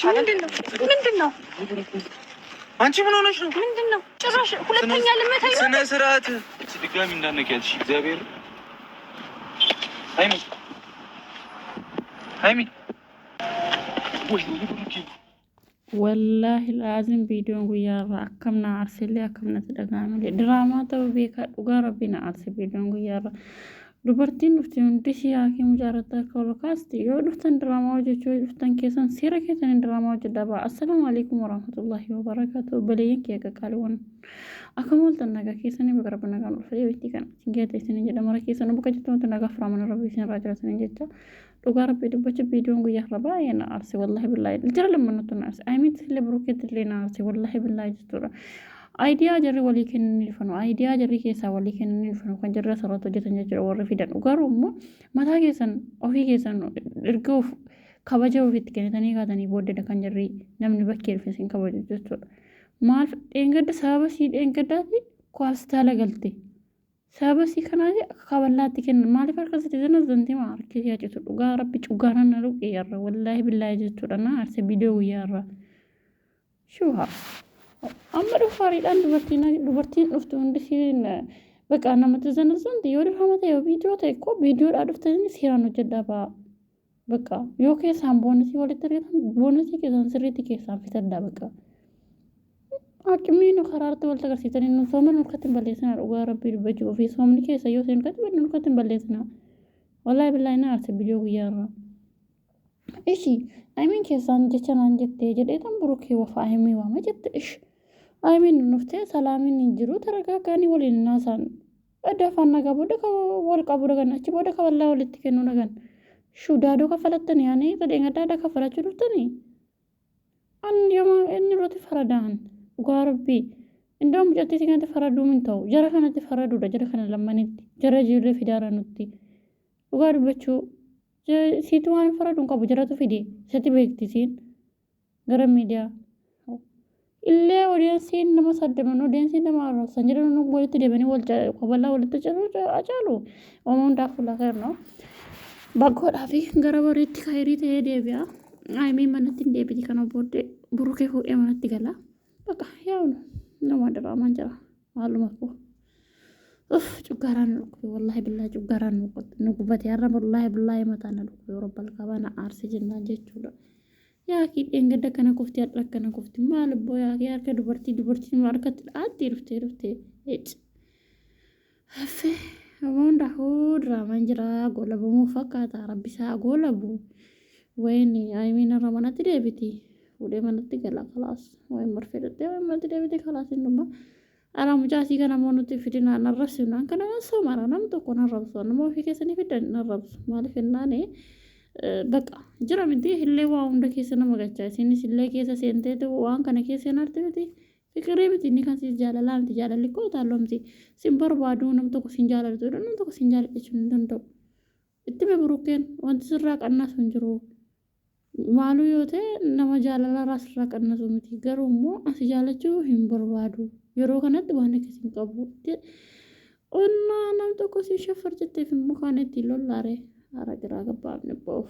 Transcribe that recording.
ምንድነው? አንቺ ምን ሆነሽ ነው? ምንድነው? ጭራሽ ሁለተኛ ልመታኝ ነው? ስነ ስርዓት ድጋሚ እንዳነቂያልሽ እግዚአብሔር ሃይሚ والله لازم فيديو غيارة أكمنا أرسلي أكمنا تدقامل دراما تو بيكا وقارب بينا أرسل فيديو غيارة dubartiin dhufte hundi siyaakii mujaarata akka olkaasti yoo dhuftan diraamaa hojjechuu dhuftan keessan seera keessan diraamaa hojjedhaa ba'a. Assalaamu alaikum warahmatullahi wabarakatuh. Baleeyyan kee qaqqaaliwwan akkam ooltan nagaa keessanii bakka rabbi nagaan ulfatee beektii kana singeeta isin jedha mara keessan bakka jettoota nagaa firaaman rabbi isin irraa jiraatan jecha dhugaa rabbi dubbacha viidiyoon guyyaa irra baay'ee na aarse wallahi billaahi jira lammanatu na aarse ayimitti illee burukeetti illee na aarse wallahi billaahi jechuudha. Idea jarri walii kennanii dhufanu idea jarri keessaa walii kennanii dhufanu kan jarri asirratti hojjetan jechuudha warri fidan garuu immoo mataa keessan ofii keessan erga of kabaja ofiitti kennitanii kaatanii booddee kan jarri namni bakkee dhufe isin kabaju jechuudha. Maal dheengadda sababa sii dheengaddaati hospitaala galte sababa sii kanaati akka kaballaatti kennan maaliif harkasitti zana zantii maa harkisii hacitu dhugaa rabbi cuggaaraan na dhuqee yarra wallaahi billaahi jechuudha na aarse viidiyoo guyyaa irra shuha. amma dhufaariidhaan dubartiin dhuftu hundi siin bakka namatti zanazanti yoo dhufama ta'e viidiyoo ta'e ko viidiyoodhaa dhuftanii seeraan hojjedhaa ba'a bakka yoo keessaan boonasii walitti hirreetan boonasii keessaan sirriitti keessaan fitadhaa bakka akkamiin karaarratti walitti agarsiisanii nu soomani nurkatti hin balleessinaa dhugaa rabbii dubbachuu ofii soomni keessa yoo seen nurkatti hin balleessinaa wallaahi billaahi na aarse viidiyoo guyyaa irraa ishi ayimiin keessaan jecha naan jettee jedhee tan burukee wafa ayimii waama jette ishi ayimiin nuftee salaamiin hin jiru taragaagaanii waliin naasaan adafaan nagaa booda ka wal qabu dhagan achi booda ka wallaa walitti kennu dhagan shudaadoo kafalattanii yaanii sadeen adda adda kafalachuu dhuftanii an yooma inni irratti faradaan dhugaa rabbii indoo mucattii si kanatti faraduu min ta'u jara kanatti faraduudha jara kana lammanitti jara ijoollee fidaara nutti dhugaa dubbachuu siitu waan faraduun qabu jaratu fide isatti beektisiin gara miidiyaa illee odeessiin nama saddeman odeessiin nama arrabsan jedhan walitti deebanii wal qaballaa walitti acaalu uumaa hundaaf fuula keerno baggoodhaa fi gara bariitti kaayirii ta'ee deebi'a ayimii manatti hin deebiti kana booddee burukee fuudhee manatti gala bakka yaa'u nama diraamaan jira maaluma koo cuggaaraan nuqube wallahi billahi cuggaaraan nuqubate har'a wallahi billahi mataan nuqube yeroo balqabaa na aarse jennaan jechuudha. Yaa ki dheengadda kana kufti hadha kana kufti maal abboo yaa ki harka dubartiin harkatti dhaatti dhuftee hafe hunda diraamaan jira goolabamuu fakkaata rabbisaa goolabu wayni ayimiin irra manatti deebiti fuudhee manatti gala kalaas wayin marfee dhattee wayin manatti deebiti kalaas innuma ara mucaasii kana moonutti fidinaa narrabsu naan kana soomara nam tokko narrabsu nama ofii keessanii fidan narrabsu maaliif ennaane bakka jira miti illee waa hunda keessa nama gachaa isinis illee keessa seenteetu waan kana keessa hin artibiti fikirii miti inni kan siis jaalalaa miti jaalalli koo taalloo miti sin barbaadu nam tokko sin jaalaltu nam tokko sin jaaladhachuu hin danda'u itti be burukkeen wanti sirraa qannasu hin jiru maaluu yoo ta'e nama jaalalaa sirraa qannasu miti garuu immoo asi jaalachuu hin barbaadu yeroo kanatti waan akkasiin qabu onnaa nam tokko si shafar jetteef immoo kaan itti lollaare hara giraa gabbaafne boof